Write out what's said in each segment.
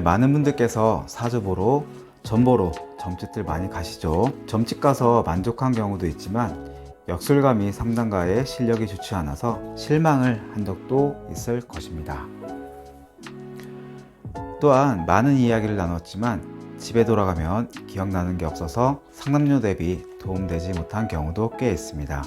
많은 분들께서 사주보러, 점보러 점집들 많이 가시죠. 점집 가서 만족한 경우도 있지만 역술가 및 상담가의 실력이 좋지 않아서 실망을 한 적도 있을 것입니다. 또한 많은 이야기를 나눴지만 집에 돌아가면 기억나는 게 없어서 상담료 대비 도움되지 못한 경우도 꽤 있습니다.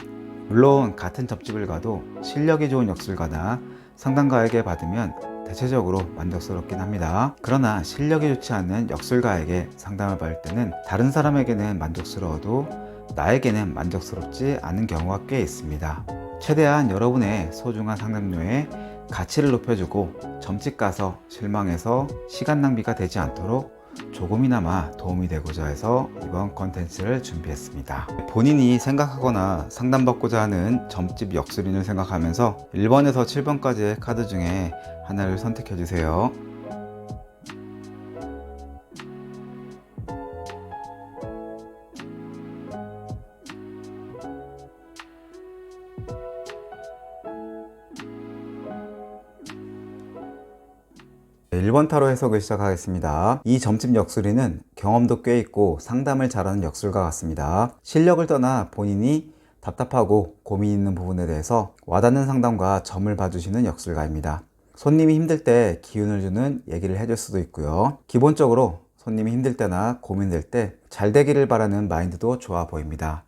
물론 같은 점집을 가도 실력이 좋은 역술가나 상담가에게 받으면 대체적으로 만족스럽긴 합니다. 그러나 실력이 좋지 않은 역술가에게 상담을 받을 때는 다른 사람에게는 만족스러워도 나에게는 만족스럽지 않은 경우가 꽤 있습니다. 최대한 여러분의 소중한 상담료에 가치를 높여주고 점집 가서 실망해서 시간 낭비가 되지 않도록 조금이나마 도움이 되고자 해서 이번 컨텐츠를 준비했습니다. 본인이 생각하거나 상담받고자 하는 점집 역술인을 생각하면서 1번에서 7번까지의 카드 중에 하나를 선택해 주세요. 1번 타로 해석을 시작하겠습니다. 이 점집 역술인은 경험도 꽤 있고 상담을 잘하는 역술가 같습니다. 실력을 떠나 본인이 답답하고 고민 있는 부분에 대해서 와닿는 상담과 점을 봐주시는 역술가입니다. 손님이 힘들 때 기운을 주는 얘기를 해줄 수도 있고요. 기본적으로 손님이 힘들 때나 고민될 때 잘 되기를 바라는 마인드도 좋아 보입니다.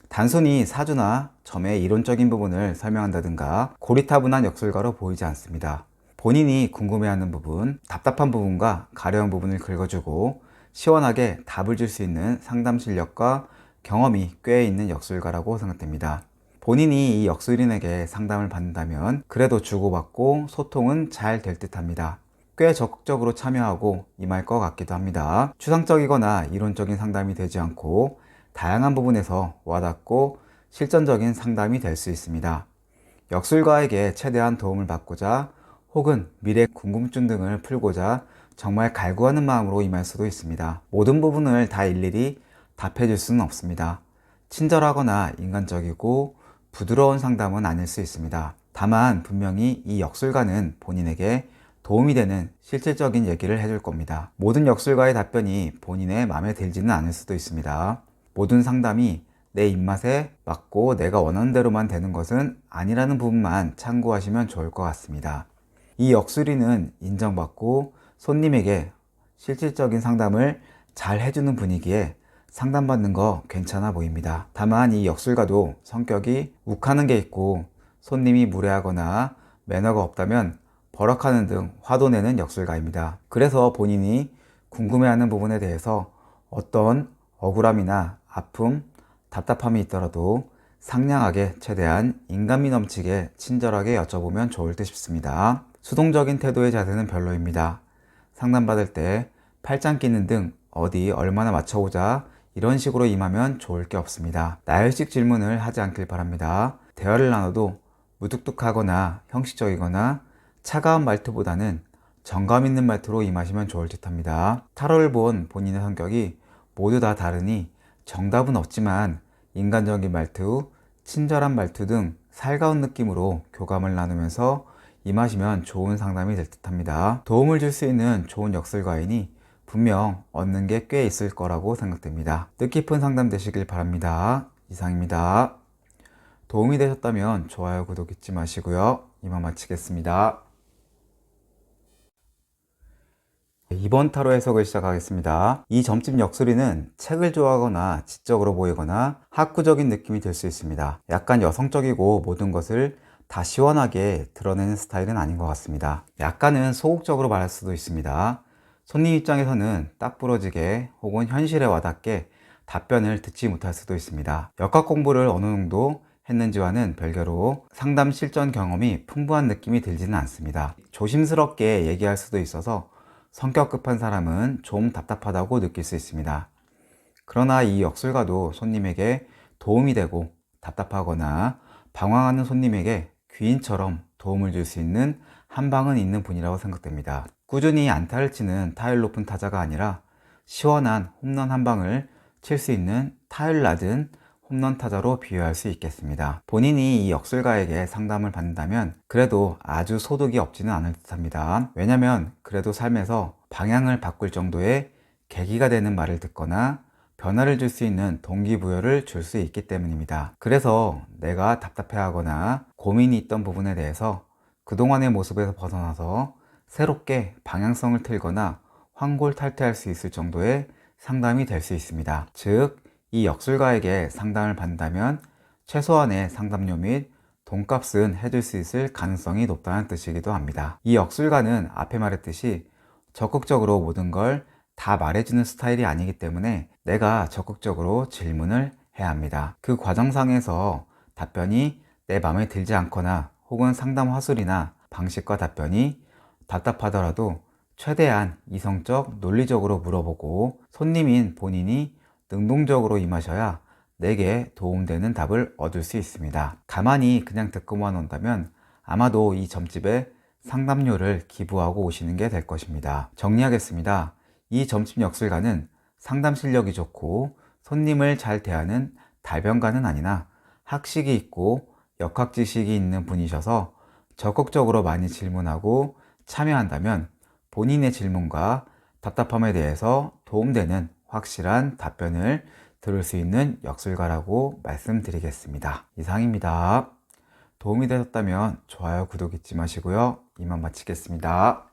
단순히 사주나 점의 이론적인 부분을 설명한다든가 고리타분한 역술가로 보이지 않습니다. 본인이 궁금해하는 부분, 답답한 부분과 가려운 부분을 긁어주고 시원하게 답을 줄 수 있는 상담 실력과 경험이 꽤 있는 역술가라고 생각됩니다. 본인이 이 역술인에게 상담을 받는다면 그래도 주고받고 소통은 잘 될 듯 합니다. 꽤 적극적으로 참여하고 임할 것 같기도 합니다. 추상적이거나 이론적인 상담이 되지 않고 다양한 부분에서 와닿고 실전적인 상담이 될 수 있습니다. 역술가에게 최대한 도움을 받고자 혹은 미래 궁금증 등을 풀고자 정말 갈구하는 마음으로 임할 수도 있습니다. 모든 부분을 다 일일이 답해 줄 수는 없습니다. 친절하거나 인간적이고 부드러운 상담은 아닐 수 있습니다. 다만 분명히 이 역술가는 본인에게 도움이 되는 실질적인 얘기를 해줄 겁니다. 모든 역술가의 답변이 본인의 마음에 들지는 않을 수도 있습니다. 모든 상담이 내 입맛에 맞고 내가 원하는 대로만 되는 것은 아니라는 부분만 참고하시면 좋을 것 같습니다. 이 역술인은 인정받고 손님에게 실질적인 상담을 잘 해주는 분위기에 상담받는 거 괜찮아 보입니다. 다만 이 역술가도 성격이 욱하는 게 있고 손님이 무례하거나 매너가 없다면 버럭하는 등 화도 내는 역술가입니다. 그래서 본인이 궁금해하는 부분에 대해서 어떤 억울함이나 아픔, 답답함이 있더라도 상냥하게 최대한 인간미 넘치게 친절하게 여쭤보면 좋을 듯 싶습니다. 수동적인 태도의 자세는 별로입니다. 상담받을 때 팔짱 끼는 등 어디 얼마나 맞춰보자 이런 식으로 임하면 좋을 게 없습니다. 나열식 질문을 하지 않길 바랍니다. 대화를 나눠도 무뚝뚝하거나 형식적이거나 차가운 말투보다는 정감 있는 말투로 임하시면 좋을 듯 합니다. 타로를 본 본인의 성격이 모두 다 다르니 정답은 없지만 인간적인 말투, 친절한 말투 등 살가운 느낌으로 교감을 나누면서 임하시면 좋은 상담이 될 듯 합니다. 도움을 줄 수 있는 좋은 역술가이니 분명 얻는 게 꽤 있을 거라고 생각됩니다. 뜻깊은 상담 되시길 바랍니다. 이상입니다. 도움이 되셨다면 좋아요, 구독 잊지 마시고요. 이만 마치겠습니다. 2번 타로 해석을 시작하겠습니다. 이 점집 역술인은 책을 좋아하거나 지적으로 보이거나 학구적인 느낌이 들 수 있습니다. 약간 여성적이고 모든 것을 다 시원하게 드러내는 스타일은 아닌 것 같습니다. 약간은 소극적으로 말할 수도 있습니다. 손님 입장에서는 딱 부러지게 혹은 현실에 와닿게 답변을 듣지 못할 수도 있습니다. 역학 공부를 어느 정도 했는지와는 별개로 상담 실전 경험이 풍부한 느낌이 들지는 않습니다. 조심스럽게 얘기할 수도 있어서 성격 급한 사람은 좀 답답하다고 느낄 수 있습니다. 그러나 이 역술가도 손님에게 도움이 되고 답답하거나 방황하는 손님에게 귀인처럼 도움을 줄 수 있는 한방은 있는 분이라고 생각됩니다. 꾸준히 안타를 치는 타율 높은 타자가 아니라 시원한 홈런 한 방을 칠 수 있는 타율 낮은 홈런 타자로 비유할 수 있겠습니다. 본인이 이 역술가에게 상담을 받는다면 그래도 아주 소득이 없지는 않을 듯합니다. 왜냐면 그래도 삶에서 방향을 바꿀 정도의 계기가 되는 말을 듣거나 변화를 줄 수 있는 동기부여를 줄 수 있기 때문입니다. 그래서 내가 답답해하거나 고민이 있던 부분에 대해서 그동안의 모습에서 벗어나서 새롭게 방향성을 틀거나 환골탈퇴할 수 있을 정도의 상담이 될 수 있습니다. 즉, 이 역술가에게 상담을 받는다면 최소한의 상담료 및 돈값은 해줄 수 있을 가능성이 높다는 뜻이기도 합니다. 이 역술가는 앞에 말했듯이 적극적으로 모든 걸 다 말해주는 스타일이 아니기 때문에 내가 적극적으로 질문을 해야 합니다. 그 과정상에서 답변이 내 마음에 들지 않거나 혹은 상담 화술이나 방식과 답변이 답답하더라도 최대한 이성적, 논리적으로 물어보고 손님인 본인이 능동적으로 임하셔야 내게 도움되는 답을 얻을 수 있습니다. 가만히 그냥 듣고만 온다면 아마도 이 점집에 상담료를 기부하고 오시는 게 될 것입니다. 정리하겠습니다. 이 점집 역술가는 상담 실력이 좋고 손님을 잘 대하는 달변가는 아니나 학식이 있고 역학지식이 있는 분이셔서 적극적으로 많이 질문하고 참여한다면 본인의 질문과 답답함에 대해서 도움되는 확실한 답변을 들을 수 있는 역술가라고 말씀드리겠습니다. 이상입니다. 도움이 되셨다면 좋아요, 구독 잊지 마시고요. 이만 마치겠습니다.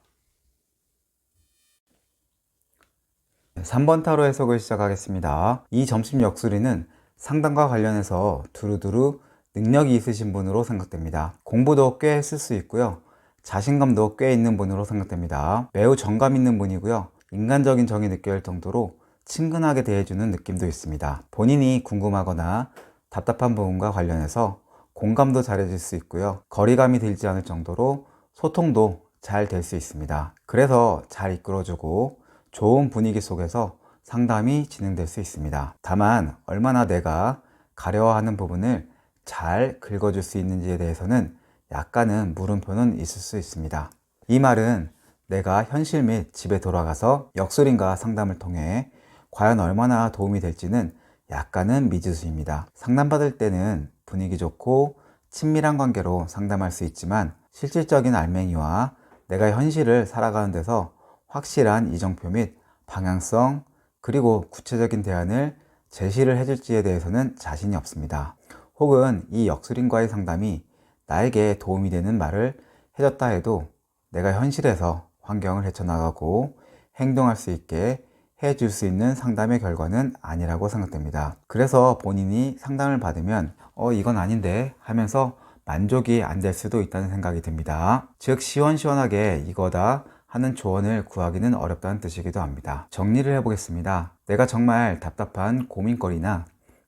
3번 타로 해석을 시작하겠습니다. 이 점심 역술인은 상담과 관련해서 두루두루 능력이 있으신 분으로 생각됩니다. 공부도 꽤 했을 수 있고요. 자신감도 꽤 있는 분으로 생각됩니다. 매우 정감 있는 분이고요. 인간적인 정이 느껴질 정도로 친근하게 대해주는 느낌도 있습니다. 본인이 궁금하거나 답답한 부분과 관련해서 공감도 잘해줄 수 있고요. 거리감이 들지 않을 정도로 소통도 잘 될 수 있습니다. 그래서 잘 이끌어주고 좋은 분위기 속에서 상담이 진행될 수 있습니다. 다만 얼마나 내가 가려워하는 부분을 잘 긁어줄 수 있는지에 대해서는 약간은 물음표는 있을 수 있습니다. 이 말은 내가 현실 및 집에 돌아가서 역술인과 상담을 통해 과연 얼마나 도움이 될지는 약간은 미지수입니다. 상담받을 때는 분위기 좋고 친밀한 관계로 상담할 수 있지만 실질적인 알맹이와 내가 현실을 살아가는 데서 확실한 이정표 및 방향성 그리고 구체적인 대안을 제시를 해줄지에 대해서는 자신이 없습니다. 혹은 이 역술인과의 상담이 나에게 도움이 되는 말을 해줬다 해도 내가 현실에서 환경을 헤쳐나가고 행동할 수 있게 해줄 수 있는 상담의 결과는 아니라고 생각됩니다. 그래서 본인이 상담을 받으면 이건 아닌데 하면서 만족이 안 될 수도 있다는 생각이 듭니다. 즉 시원시원하게 이거다 하는 조언을 구하기는 어렵다는 뜻이기도 합니다. 정리를 해보겠습니다. 내가 정말 답답한 고민거리나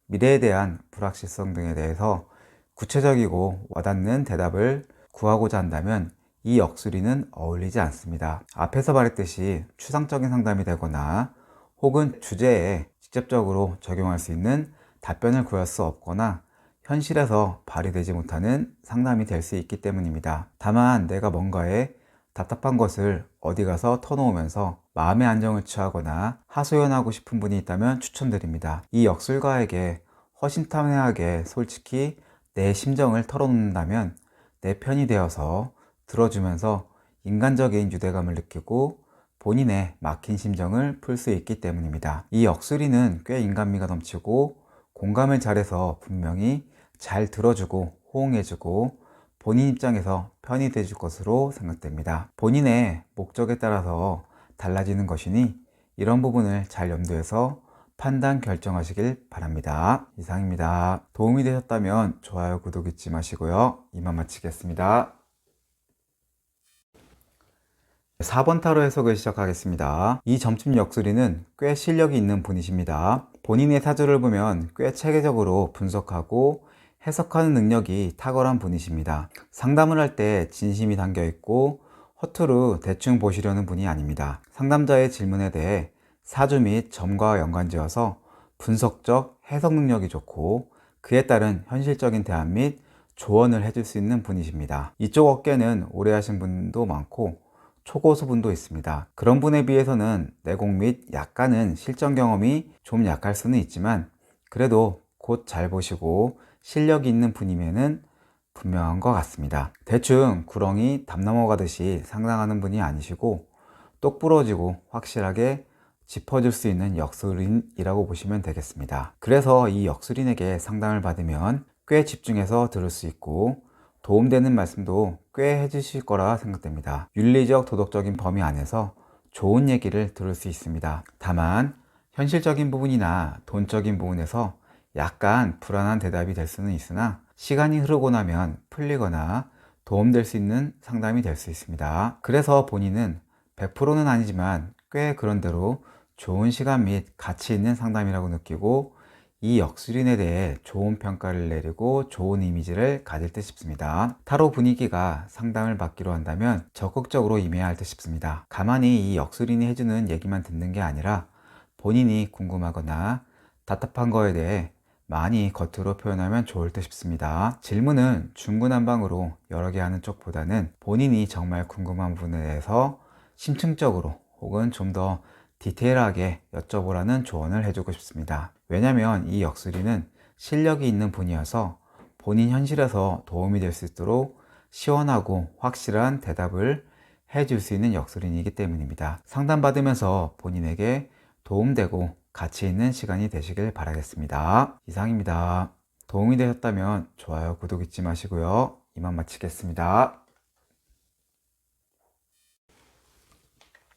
미래에 대한 불확실성 등에 대해서 구체적이고 와닿는 대답을 구하고자 한다면 이 역술인은 어울리지 않습니다. 앞에서 말했듯이 추상적인 상담이 되거나 혹은 주제에 직접적으로 적용할 수 있는 답변을 구할 수 없거나 현실에서 발휘되지 못하는 상담이 될 수 있기 때문입니다. 다만 내가 뭔가에 답답한 것을 어디 가서 터놓으면서 마음의 안정을 취하거나 하소연하고 싶은 분이 있다면 추천드립니다. 이 역술가에게 허심탄회하게 솔직히 내 심정을 털어놓는다면 내 편이 되어서 들어주면서 인간적인 유대감을 느끼고 본인의 막힌 심정을 풀 수 있기 때문입니다. 이 역술인은 꽤 인간미가 넘치고 공감을 잘해서 분명히 잘 들어주고 호응해주고 본인 입장에서 편이 돼줄 것으로 생각됩니다. 본인의 목적에 따라서 달라지는 것이니 이런 부분을 잘 염두해서 판단 결정하시길 바랍니다. 이상입니다. 도움이 되셨다면 좋아요, 구독 잊지 마시고요. 이만 마치겠습니다. 4번 타로 해석을 시작하겠습니다. 이 점집 역술인은 꽤 실력이 있는 분이십니다. 본인의 사주를 보면 꽤 체계적으로 분석하고 해석하는 능력이 탁월한 분이십니다. 상담을 할 때 진심이 담겨 있고 허투루 대충 보시려는 분이 아닙니다. 상담자의 질문에 대해 사주 및 점과 연관지어서 분석적 해석 능력이 좋고 그에 따른 현실적인 대안 및 조언을 해줄 수 있는 분이십니다. 이쪽 업계는 오래 하신 분도 많고 초고수 분도 있습니다. 그런 분에 비해서는 내공 및 약간은 실전 경험이 좀 약할 수는 있지만 그래도 곧 잘 보시고 실력이 있는 분이면은 분명한 것 같습니다. 대충 구렁이 담 넘어가듯이 상담하는 분이 아니시고 똑 부러지고 확실하게 짚어줄 수 있는 역술인이라고 보시면 되겠습니다. 그래서 이 역술인에게 상담을 받으면 꽤 집중해서 들을 수 있고 도움되는 말씀도 꽤 해주실 거라 생각됩니다. 윤리적 도덕적인 범위 안에서 좋은 얘기를 들을 수 있습니다. 다만 현실적인 부분이나 돈적인 부분에서 약간 불안한 대답이 될 수는 있으나 시간이 흐르고 나면 풀리거나 도움될 수 있는 상담이 될 수 있습니다. 그래서 본인은 100%는 아니지만 꽤 그런대로 좋은 시간 및 가치 있는 상담이라고 느끼고 이 역술인에 대해 좋은 평가를 내리고 좋은 이미지를 가질 듯 싶습니다. 타로 분위기가 상담을 받기로 한다면 적극적으로 임해야 할 듯 싶습니다. 가만히 이 역술인이 해주는 얘기만 듣는 게 아니라 본인이 궁금하거나 답답한 거에 대해 많이 겉으로 표현하면 좋을 듯 싶습니다. 질문은 중구난방으로 여러 개 하는 쪽보다는 본인이 정말 궁금한 부분에 대해서 심층적으로 혹은 좀 더 디테일하게 여쭤보라는 조언을 해주고 싶습니다. 왜냐면 이 역술인은 실력이 있는 분이어서 본인 현실에서 도움이 될 수 있도록 시원하고 확실한 대답을 해줄 수 있는 역술인이기 때문입니다. 상담받으면서 본인에게 도움되고 가치 있는 시간이 되시길 바라겠습니다. 이상입니다. 도움이 되셨다면 좋아요, 구독 잊지 마시고요. 이만 마치겠습니다.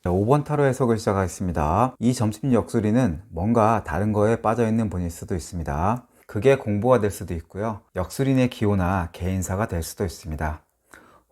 5번 타로 해석을 시작하겠습니다. 이 점집 역술인은 뭔가 다른 거에 빠져있는 분일 수도 있습니다. 그게 공부가 될 수도 있고요. 역술인의 기호나 개인사가 될 수도 있습니다.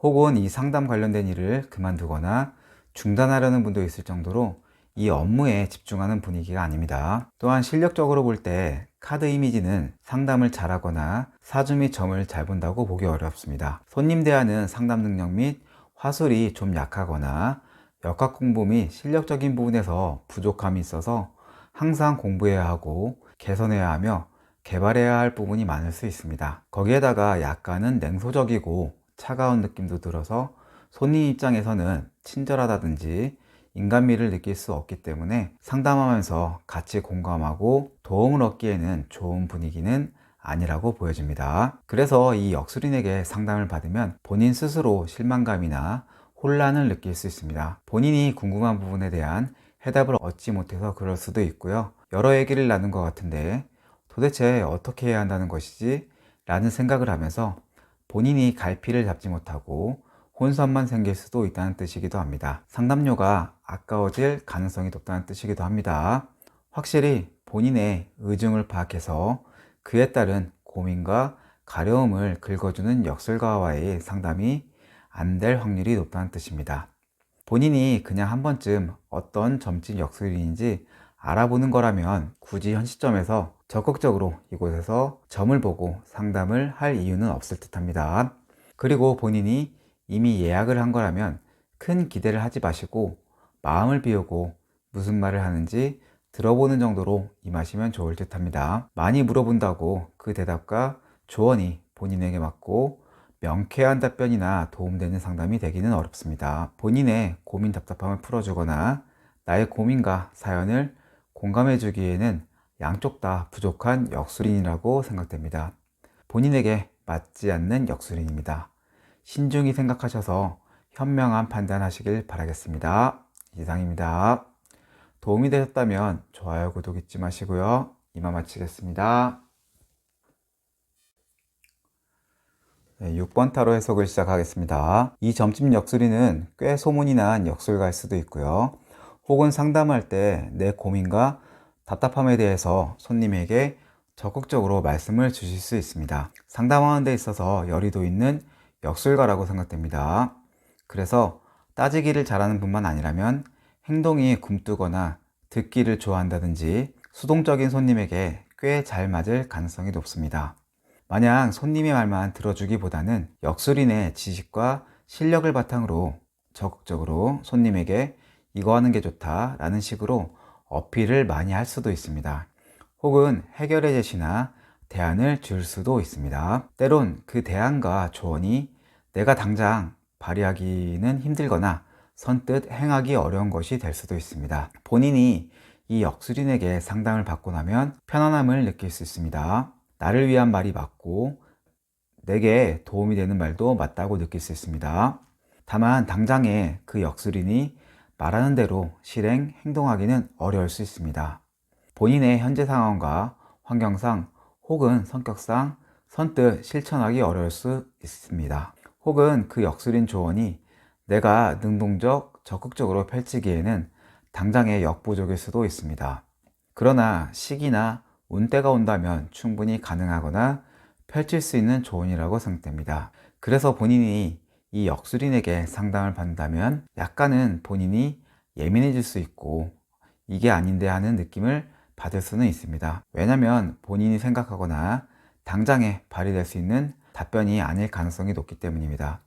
혹은 이 상담 관련된 일을 그만두거나 중단하려는 분도 있을 정도로 이 업무에 집중하는 분위기가 아닙니다. 또한 실력적으로 볼 때 카드 이미지는 상담을 잘하거나 사주 및 점을 잘 본다고 보기 어렵습니다. 손님 대하는 상담 능력 및 화술이 좀 약하거나 역학 공부 및 실력적인 부분에서 부족함이 있어서 항상 공부해야 하고 개선해야 하며 개발해야 할 부분이 많을 수 있습니다. 거기에다가 약간은 냉소적이고 차가운 느낌도 들어서 손님 입장에서는 친절하다든지 인간미를 느낄 수 없기 때문에 상담하면서 같이 공감하고 도움을 얻기에는 좋은 분위기는 아니라고 보여집니다. 그래서 이 역술인에게 상담을 받으면 본인 스스로 실망감이나 혼란을 느낄 수 있습니다. 본인이 궁금한 부분에 대한 해답을 얻지 못해서 그럴 수도 있고요. 여러 얘기를 나눈 것 같은데 도대체 어떻게 해야 한다는 것이지? 라는 생각을 하면서 본인이 갈피를 잡지 못하고 혼선만 생길 수도 있다는 뜻이기도 합니다. 상담료가 아까워질 가능성이 높다는 뜻이기도 합니다. 확실히 본인의 의중을 파악해서 그에 따른 고민과 가려움을 긁어주는 역술가와의 상담이 안 될 확률이 높다는 뜻입니다. 본인이 그냥 한 번쯤 어떤 점집 역술인인지 알아보는 거라면 굳이 현 시점에서 적극적으로 이곳에서 점을 보고 상담을 할 이유는 없을 듯 합니다. 그리고 본인이 이미 예약을 한 거라면 큰 기대를 하지 마시고 마음을 비우고 무슨 말을 하는지 들어보는 정도로 임하시면 좋을 듯 합니다. 많이 물어본다고 그 대답과 조언이 본인에게 맞고 명쾌한 답변이나 도움되는 상담이 되기는 어렵습니다. 본인의 고민 답답함을 풀어주거나 나의 고민과 사연을 공감해 주기에는 양쪽 다 부족한 역술인이라고 생각됩니다. 본인에게 맞지 않는 역술인입니다. 신중히 생각하셔서 현명한 판단하시길 바라겠습니다. 이상입니다. 도움이 되셨다면 좋아요, 구독 잊지 마시고요. 이만 마치겠습니다. 6번 타로 해석을 시작하겠습니다. 이 점집 역술인은 꽤 소문이 난 역술가일 수도 있고요. 혹은 상담할 때 내 고민과 답답함에 대해서 손님에게 적극적으로 말씀을 주실 수 있습니다. 상담하는 데 있어서 열의도 있는 역술가라고 생각됩니다. 그래서 따지기를 잘하는 분만 아니라면 행동이 굼뜨거나 듣기를 좋아한다든지 수동적인 손님에게 꽤 잘 맞을 가능성이 높습니다. 마냥 손님의 말만 들어주기보다는 역술인의 지식과 실력을 바탕으로 적극적으로 손님에게 이거 하는 게 좋다 라는 식으로 어필을 많이 할 수도 있습니다. 혹은 해결의 제시나 대안을 줄 수도 있습니다. 때론 그 대안과 조언이 내가 당장 발휘하기는 힘들거나 선뜻 행하기 어려운 것이 될 수도 있습니다. 본인이 이 역술인에게 상담을 받고 나면 편안함을 느낄 수 있습니다. 나를 위한 말이 맞고 내게 도움이 되는 말도 맞다고 느낄 수 있습니다. 다만 당장에 그 역술인이 말하는 대로 실행, 행동하기는 어려울 수 있습니다. 본인의 현재 상황과 환경상 혹은 성격상 선뜻 실천하기 어려울 수 있습니다. 혹은 그 역술인 조언이 내가 능동적, 적극적으로 펼치기에는 당장의 역부족일 수도 있습니다. 그러나 시기나 운때가 온다면 충분히 가능하거나 펼칠 수 있는 조언이라고 생각됩니다. 그래서 본인이 이 역술인에게 상담을 받는다면 약간은 본인이 예민해질 수 있고 이게 아닌데 하는 느낌을 받을 수는 있습니다. 왜냐하면 본인이 생각하거나 당장에 발휘될 수 있는 답변이 아닐 가능성이 높기 때문입니다.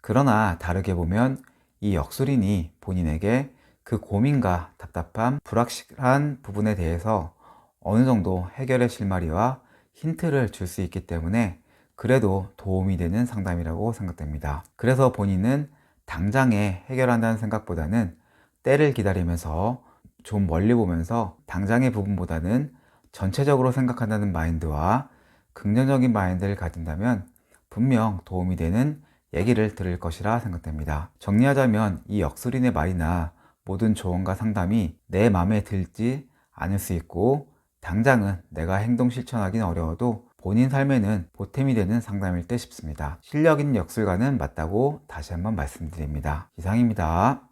그러나 다르게 보면 이 역술인이 본인에게 그 고민과 답답함, 불확실한 부분에 대해서 어느 정도 해결의 실마리와 힌트를 줄 수 있기 때문에 그래도 도움이 되는 상담이라고 생각됩니다. 그래서 본인은 당장에 해결한다는 생각보다는 때를 기다리면서 좀 멀리 보면서 당장의 부분보다는 전체적으로 생각한다는 마인드와 긍정적인 마인드를 가진다면 분명 도움이 되는 얘기를 들을 것이라 생각됩니다. 정리하자면 이 역술인의 말이나 모든 조언과 상담이 내 마음에 들지 않을 수 있고 당장은 내가 행동 실천하기는 어려워도 본인 삶에는 보탬이 되는 상담일 듯 싶습니다. 실력 있는 역술가는 맞다고 다시 한번 말씀드립니다. 이상입니다.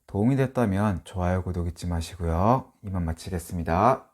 도움이 됐다면 좋아요, 구독 잊지 마시고요. 이만 마치겠습니다.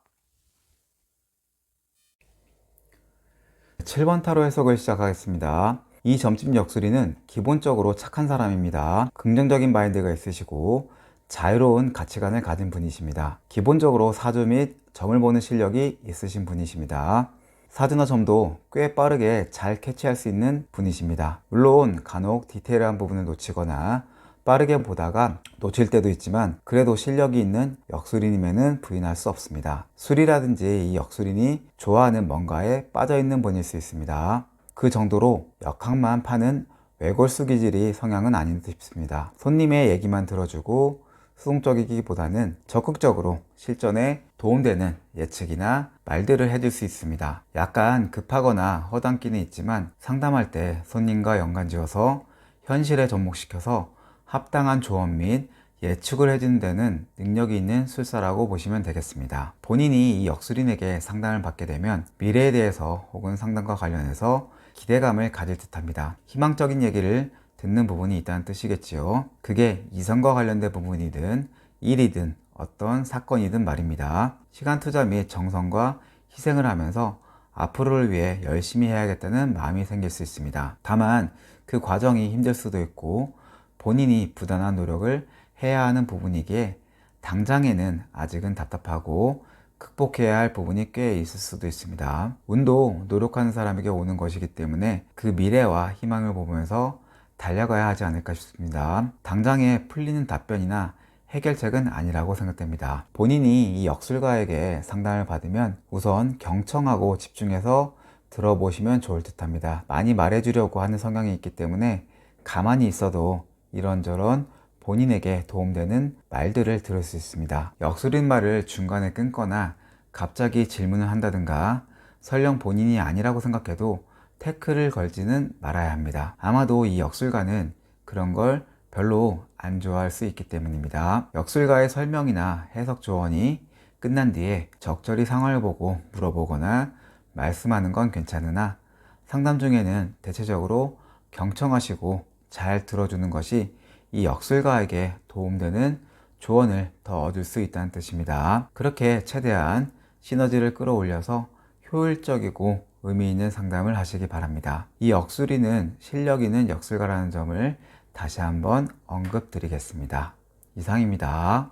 7번 타로 해석을 시작하겠습니다. 이 점집 역술인은 기본적으로 착한 사람입니다. 긍정적인 마인드가 있으시고 자유로운 가치관을 가진 분이십니다. 기본적으로 사주 및 점을 보는 실력이 있으신 분이십니다. 사주나 점도 꽤 빠르게 잘 캐치할 수 있는 분이십니다. 물론 간혹 디테일한 부분을 놓치거나 빠르게 보다가 놓칠 때도 있지만 그래도 실력이 있는 역술인임에는 부인할 수 없습니다. 술이라든지 이 역술인이 좋아하는 뭔가에 빠져있는 분일 수 있습니다. 그 정도로 역학만 파는 외골수 기질이 성향은 아닌 듯 싶습니다. 손님의 얘기만 들어주고 수동적이기보다는 적극적으로 실전에 도움되는 예측이나 말들을 해줄 수 있습니다. 약간 급하거나 허당기는 있지만 상담할 때 손님과 연관지어서 현실에 접목시켜서 합당한 조언 및 예측을 해주는 데는 능력이 있는 술사라고 보시면 되겠습니다. 본인이 이 역술인에게 상담을 받게 되면 미래에 대해서 혹은 상담과 관련해서 기대감을 가질 듯합니다. 희망적인 얘기를 듣는 부분이 있다는 뜻이겠지요. 그게 이성과 관련된 부분이든 일이든 어떤 사건이든 말입니다. 시간 투자 및 정성과 희생을 하면서 앞으로를 위해 열심히 해야겠다는 마음이 생길 수 있습니다. 다만 그 과정이 힘들 수도 있고 본인이 부단한 노력을 해야 하는 부분이기에 당장에는 아직은 답답하고 극복해야 할 부분이 꽤 있을 수도 있습니다. 운도 노력하는 사람에게 오는 것이기 때문에 그 미래와 희망을 보면서 달려가야 하지 않을까 싶습니다. 당장에 풀리는 답변이나 해결책은 아니라고 생각됩니다. 본인이 이 역술가에게 상담을 받으면 우선 경청하고 집중해서 들어보시면 좋을 듯 합니다. 많이 말해주려고 하는 성향이 있기 때문에 가만히 있어도 이런저런 본인에게 도움되는 말들을 들을 수 있습니다. 역술인 말을 중간에 끊거나 갑자기 질문을 한다든가 설령 본인이 아니라고 생각해도 태클을 걸지는 말아야 합니다. 아마도 이 역술가는 그런 걸 별로 안 좋아할 수 있기 때문입니다. 역술가의 설명이나 해석 조언이 끝난 뒤에 적절히 상황을 보고 물어보거나 말씀하는 건 괜찮으나 상담 중에는 대체적으로 경청하시고 잘 들어주는 것이 이 역술가에게 도움되는 조언을 더 얻을 수 있다는 뜻입니다. 그렇게 최대한 시너지를 끌어올려서 효율적이고 의미 있는 상담을 하시기 바랍니다. 이 역술인은 실력 있는 역술가라는 점을 다시 한번 언급드리겠습니다. 이상입니다.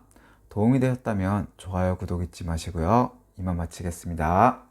도움이 되셨다면 좋아요, 구독 잊지 마시고요. 이만 마치겠습니다.